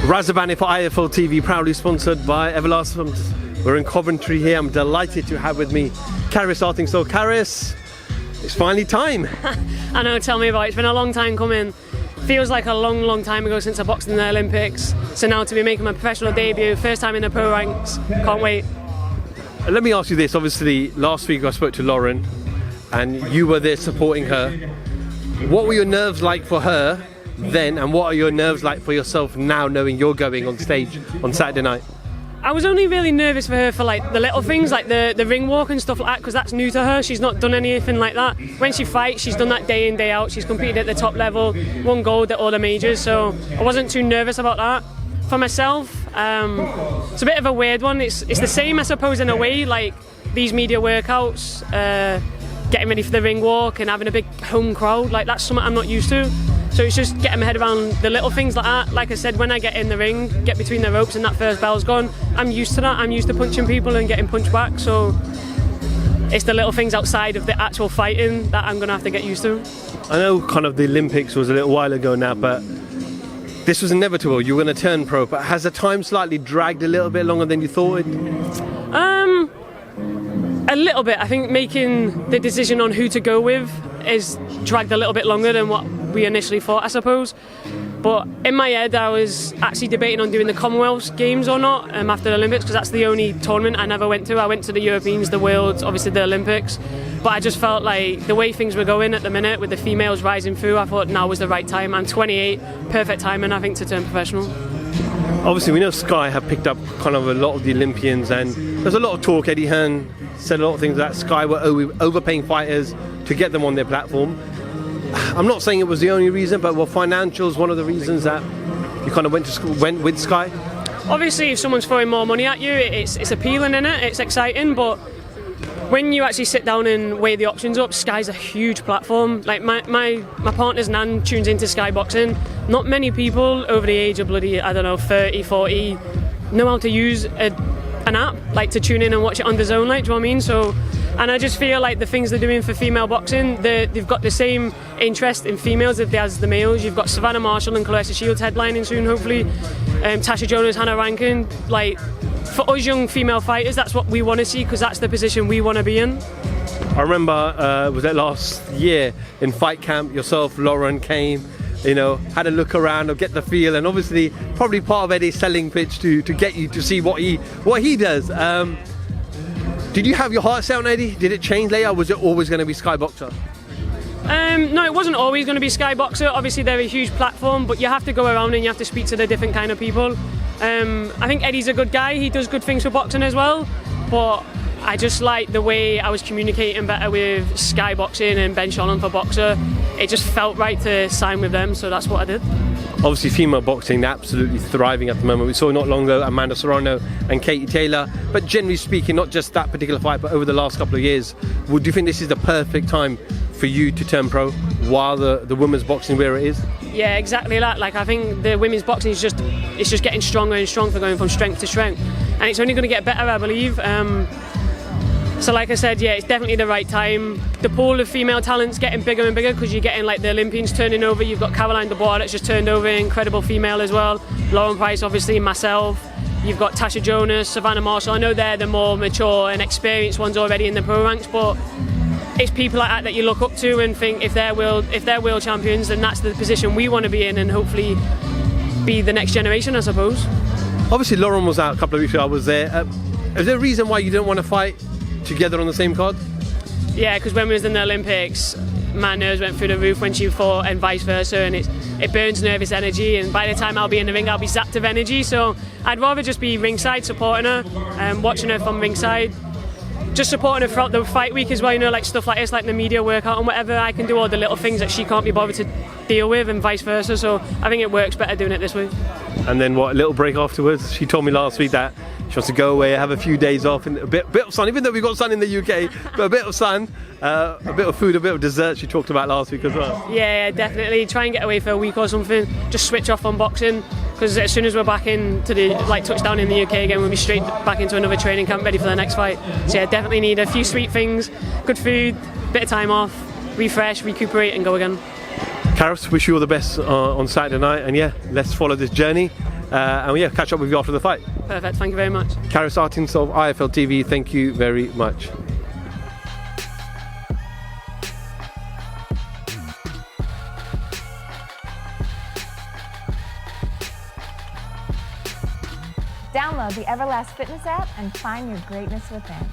Razabani for IFL TV, proudly sponsored by Everlast. We're in Coventry here. I'm delighted to have with me Karriss Artingstall. Karriss, it's finally time. I know, tell me about it. It's been a long time coming. Feels like a long time ago since I boxed in the Olympics. So now to be making my professional debut, first time in the pro ranks, can't wait. Let me ask you this. Obviously, last week I spoke to Lauren and you were there supporting her. What were your nerves like for her then, and what are your nerves like for yourself now, knowing you're going on stage on Saturday night? I was only really nervous for her for like the little things, like the ring walk and stuff like that, because that's new to her. She's not done anything like that. When she fights, she's done that day in, day out. She's competed at the top level, won gold at all the majors, so I wasn't too nervous about that. For myself, it's a bit of a weird one. It's the same, I suppose, in a way, like these media workouts, getting ready for the ring walk and having a big home crowd. Like, that's something I'm not used to. So it's just getting my head around the little things like that. Like I said, when I get in the ring, get between the ropes and that first bell's gone, I'm used to that. I'm used to punching people and getting punched back. So it's the little things outside of the actual fighting that I'm going to have to get used to. I know kind of the Olympics was a little while ago now, but this was inevitable. You were going to turn pro, but has the time slightly dragged a little bit longer than you thought it? A little bit. I think making the decision on who to go with is dragged a little bit longer than what we initially thought, I suppose. But in my head, I was actually debating on doing the Commonwealth Games or not after the Olympics, because that's the only tournament I never went to. I went to the Europeans, the Worlds, obviously the Olympics. But I just felt like the way things were going at the minute with the females rising through, I thought now was the right time. I'm 28, perfect timing, I think, to turn professional. Obviously, we know Sky have picked up kind of a lot of the Olympians, and there's a lot of talk. Eddie Hearn said a lot of things that Sky were overpaying fighters to get them on their platform. I'm not saying it was the only reason, but were financials one of the reasons that you kind of went with Sky? Obviously, if someone's throwing more money at you, it's appealing, innit? It's exciting, but when you actually sit down and weigh the options up, Sky's a huge platform. Like my partner's nan tunes into Sky Boxing. Not many people over the age of bloody, I don't know, 30, 40 know how to use an app, like to tune in and watch it on the zone, like, do you know what I mean? So, and I just feel like the things they're doing for female boxing, they've got the same interest in females as the males. You've got Savannah Marshall and Karriss Shields headlining soon, hopefully. Tasha Jonas, Hannah Rankin. Like, for us young female fighters, that's what we want to see, because that's the position we want to be in. I remember, was it last year in fight camp, yourself, Lauren came, you know, had a look around or get the feel, and obviously probably part of Eddie's selling pitch to get you to see what he does. Did you have your heart set on Eddie? Did it change later, or was it always going to be Sky Boxer? No, it wasn't always going to be Sky Boxer. Obviously they're a huge platform, but you have to go around and you have to speak to the different kind of people. I think Eddie's a good guy, he does good things for boxing as well, but I just like the way I was communicating better with Sky Boxing and Ben Sholland for Boxer. It just felt right to sign with them, so that's what I did. Obviously female boxing absolutely thriving at the moment. We saw not long ago Amanda Serrano and Katie Taylor, but generally speaking, not just that particular fight, but over the last couple of years, do you think this is the perfect time for you to turn pro while the women's boxing where it is? Yeah, exactly that. Like, I think the women's boxing is just getting stronger and stronger, going from strength to strength, and it's only going to get better, I believe. So like I said, yeah, it's definitely the right time. The pool of female talent's getting bigger and bigger, because you're getting like the Olympians turning over. You've got Caroline Dubois that's just turned over, incredible female as well. Lauren Price, obviously, myself. You've got Tasha Jonas, Savannah Marshall. I know they're the more mature and experienced ones already in the pro ranks, but it's people like that you look up to and think if they're world champions, then that's the position we want to be in, and hopefully be the next generation, I suppose. Obviously Lauren was out a couple of weeks ago, I was there. Is there a reason why you didn't want to fight together on the same card? Yeah, because when we was in the Olympics, my nerves went through the roof when she fought, and vice versa, and it burns nervous energy, and by the time I'll be in the ring, I'll be zapped of energy. So I'd rather just be ringside supporting her and watching her from ringside, just supporting her throughout the fight week as well, you know, like stuff like this, like the media workout and whatever. I can do all the little things that she can't be bothered to deal with, and vice versa. So I think it works better doing it this way. And then what, a little break afterwards? She told me last week that she wants to go away, have a few days off, and a bit of sun, even though we've got sun in the UK, but a bit of sun, a bit of food, a bit of dessert she talked about last week as well. Yeah, definitely. Try and get away for a week or something. Just switch off on boxing, because as soon as we're back into the touchdown in the UK again, we'll be straight back into another training camp ready for the next fight. So yeah, definitely need a few sweet things, good food, bit of time off, refresh, recuperate, and go again. Karriss, wish you all the best on Saturday night, and yeah, let's follow this journey and yeah, catch up with you after the fight. Perfect, thank you very much. Karriss Artingstall, IFL TV, thank you very much. Download the Everlast Fitness app and find your greatness within.